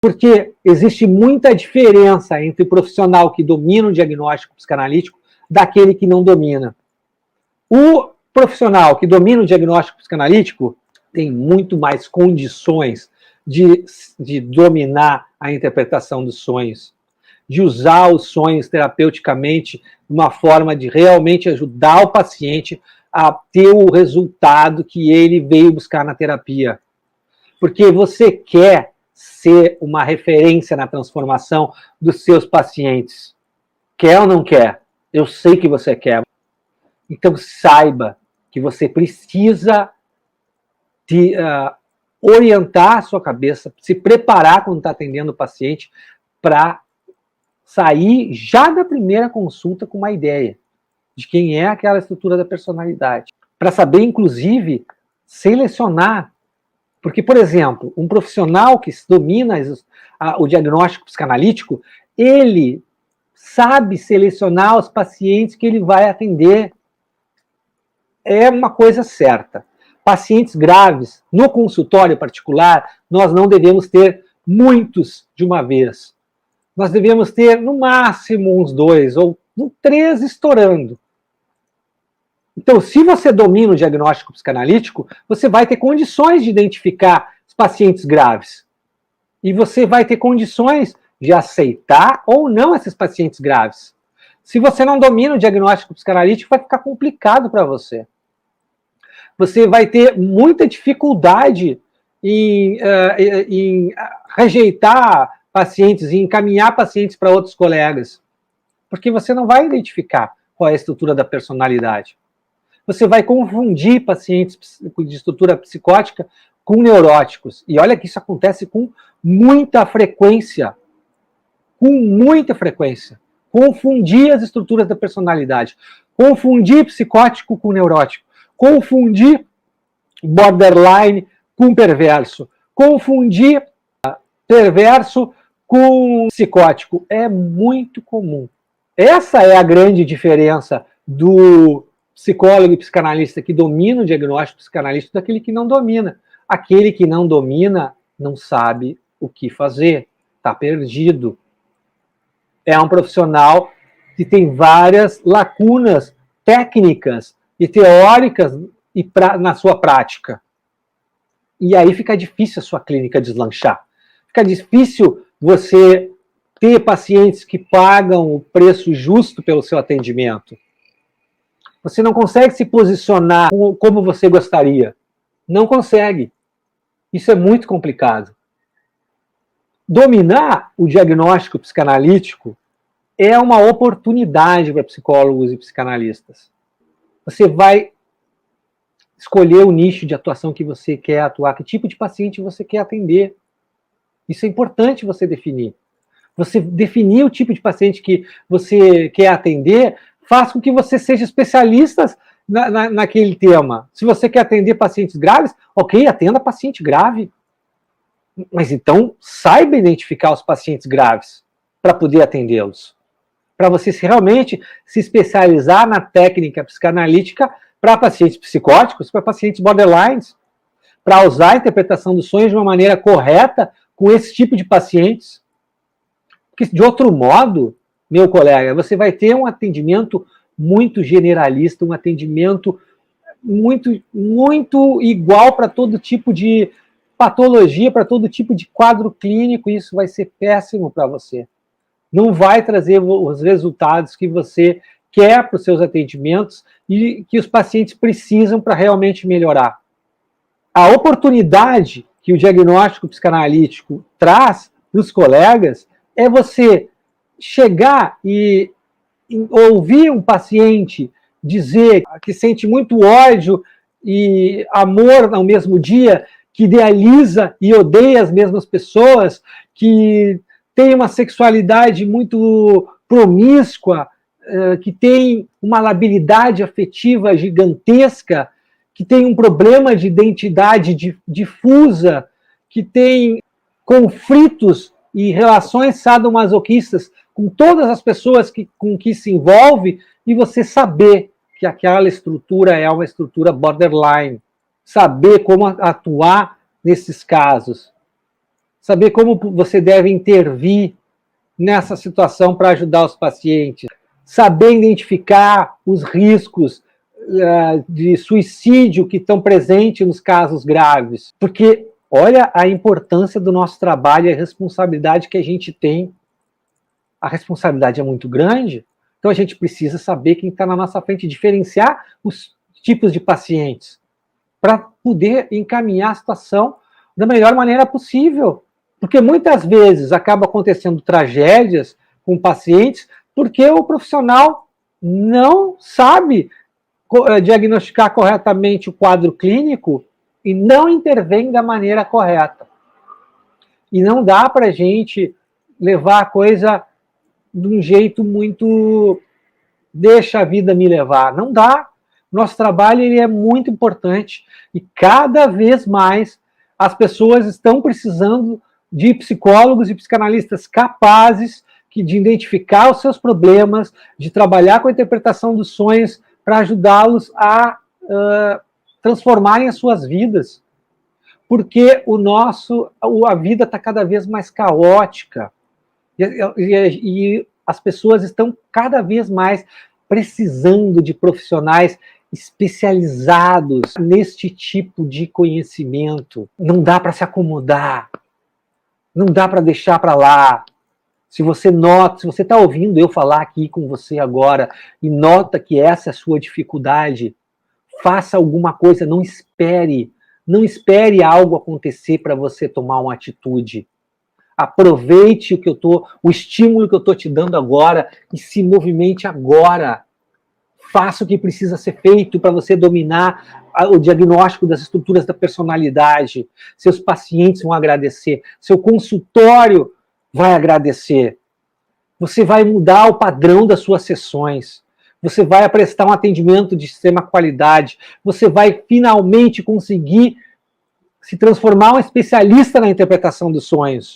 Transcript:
Porque existe muita diferença entre o profissional que domina o diagnóstico psicanalítico daquele que não domina. O profissional que domina o diagnóstico psicanalítico tem muito mais condições de dominar a interpretação dos sonhos, de usar os sonhos terapeuticamente, uma forma de realmente ajudar o paciente a ter o resultado que ele veio buscar na terapia. Porque você quer ser uma referência na transformação dos seus pacientes. Quer ou não quer? Eu sei que você quer. Então saiba que você precisa de orientar a sua cabeça, se preparar quando está atendendo o paciente para sair já da primeira consulta com uma ideia de quem é aquela estrutura da personalidade. Para saber, inclusive, selecionar. Porque, por exemplo, um profissional que domina o diagnóstico psicanalítico, ele sabe selecionar os pacientes que ele vai atender. É uma coisa certa. Pacientes graves, no consultório particular, nós não devemos ter muitos de uma vez. Nós devemos ter, no máximo, uns 2 ou 3 estourando. Então, se você domina o diagnóstico psicanalítico, você vai ter condições de identificar os pacientes graves. E você vai ter condições de aceitar ou não esses pacientes graves. Se você não domina o diagnóstico psicanalítico, vai ficar complicado para você. Você vai ter muita dificuldade em rejeitar pacientes, em encaminhar pacientes para outros colegas, porque você não vai identificar qual é a estrutura da personalidade. Você vai confundir pacientes de estrutura psicótica com neuróticos. E olha que isso acontece com muita frequência. Com muita frequência. Confundir as estruturas da personalidade. Confundir psicótico com neurótico. Confundir borderline com perverso. Confundir perverso com psicótico. É muito comum. Essa é a grande diferença do psicólogo e psicanalista que domina o diagnóstico psicanalítico daquele que não domina. Aquele que não domina não sabe o que fazer, está perdido. É um profissional que tem várias lacunas técnicas e teóricas na sua prática. E aí fica difícil a sua clínica deslanchar. Fica difícil você ter pacientes que pagam o preço justo pelo seu atendimento. Você não consegue se posicionar como você gostaria. Não consegue. Isso é muito complicado. Dominar o diagnóstico psicanalítico é uma oportunidade para psicólogos e psicanalistas. Você vai escolher o nicho de atuação que você quer atuar, que tipo de paciente você quer atender. Isso é importante você definir. Você definir o tipo de paciente que você quer atender faz com que você seja especialista naquele tema. Se você quer atender pacientes graves, ok, atenda paciente grave. Mas então, saiba identificar os pacientes graves para poder atendê-los. Para você realmente se especializar na técnica psicanalítica para pacientes psicóticos, para pacientes borderlines, para usar a interpretação dos sonhos de uma maneira correta com esse tipo de pacientes. Porque, de outro modo, meu colega, você vai ter um atendimento muito generalista, um atendimento muito igual para todo tipo de patologia, para todo tipo de quadro clínico, e isso vai ser péssimo para você. Não vai trazer os resultados que você quer para os seus atendimentos e que os pacientes precisam para realmente melhorar. A oportunidade que o diagnóstico psicanalítico traz para os colegas é você chegar e ouvir um paciente dizer que sente muito ódio e amor ao mesmo dia, que idealiza e odeia as mesmas pessoas, que tem uma sexualidade muito promíscua, que tem uma labilidade afetiva gigantesca, que tem um problema de identidade difusa, que tem conflitos e relações sadomasoquistas com todas as pessoas com que se envolve, e você saber que aquela estrutura é uma estrutura borderline, saber como atuar nesses casos. saber como você deve intervir nessa situação para ajudar os pacientes, saber identificar os riscos de suicídio que estão presentes nos casos graves, porque olha a importância do nosso trabalho e a responsabilidade que a gente tem. A responsabilidade é muito grande, então a gente precisa saber quem está na nossa frente, diferenciar os tipos de pacientes, para poder encaminhar a situação da melhor maneira possível. Porque muitas vezes acaba acontecendo tragédias com pacientes porque o profissional não sabe diagnosticar corretamente o quadro clínico e não intervém da maneira correta. E não dá para a gente levar a coisa de um jeito muito deixa a vida me levar. Não dá. Nosso trabalho ele é muito importante e cada vez mais as pessoas estão precisando de psicólogos e psicanalistas capazes de identificar os seus problemas, de trabalhar com a interpretação dos sonhos para ajudá-los a transformarem as suas vidas. Porque a vida está cada vez mais caótica e as pessoas estão cada vez mais precisando de profissionais especializados neste tipo de conhecimento. Não dá para se acomodar, não dá para deixar para lá. Se você nota, se você está ouvindo eu falar aqui com você agora e nota que essa é a sua dificuldade, faça alguma coisa, não espere algo acontecer para você tomar uma atitude. Aproveite o estímulo que eu estou te dando agora e se movimente agora. Faça o que precisa ser feito para você dominar o diagnóstico das estruturas da personalidade. Seus pacientes vão agradecer. Seu consultório vai agradecer. Você vai mudar o padrão das suas sessões. Você vai prestar um atendimento de extrema qualidade. Você vai finalmente conseguir se transformar um especialista na interpretação dos sonhos.